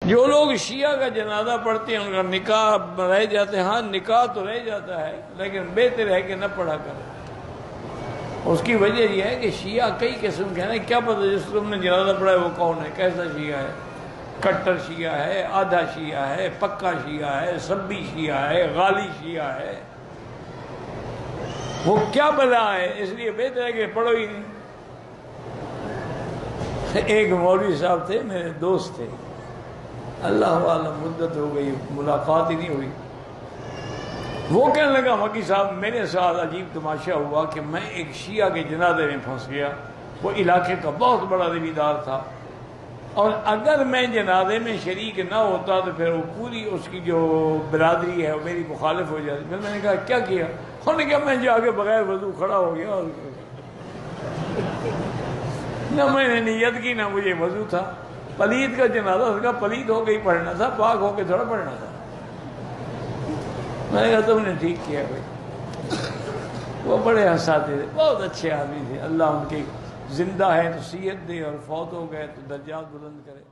جو لوگ شیعہ کا جنازہ پڑھتے ہیں ان کا نکاح رہ جاتے ہیں، ہاں نکاح تو رہ جاتا ہے لیکن بہتر ہے کہ نہ پڑھا کرے۔ اس کی وجہ یہ ہے کہ شیعہ کئی قسم کے ہیں، کیا پتہ جس تم نے جنازہ پڑھا ہے وہ کون ہے، کیسا شیعہ ہے، کٹر شیعہ ہے، آدھا شیعہ ہے، پکا شیعہ ہے، سبی شیعہ ہے، غالی شیعہ ہے، وہ کیا بلا ہے، اس لیے بہتر ہے کہ پڑھو ہی نہیں۔ ایک مولوی صاحب تھے، میرے دوست تھے، اللہ عالم مدت ہو گئی ملاقات ہی نہیں ہوئی، وہ کہنے لگا مکی صاحب میرے ساتھ عجیب تماشا ہوا کہ میں ایک شیعہ کے جنازے میں پھنس گیا، وہ علاقے کا بہت بڑا رویدار تھا، اور اگر میں جنازے میں شریک نہ ہوتا تو پھر وہ پوری اس کی جو برادری ہے وہ میری مخالف ہو جاتی۔ پھر میں نے کہا کیا کیا؟ انہوں نے کہا میں جا کے بغیر وضو کھڑا ہو گیا، اور نہ میں نے نیت کی نہ مجھے وضو تھا، پلید کا جنازہ، اس کا پلید ہو کے ہی پڑھنا تھا، پاک ہو کے تھوڑا پڑھنا تھا۔ میں نے کہا تم نے ٹھیک کیا بھائی۔ وہ بڑے اساتذہ تھے، بہت اچھے آدمی تھے، اللہ ان کے زندہ ہے تو صحت دے اور فوت ہو گئے تو درجات بلند کرے۔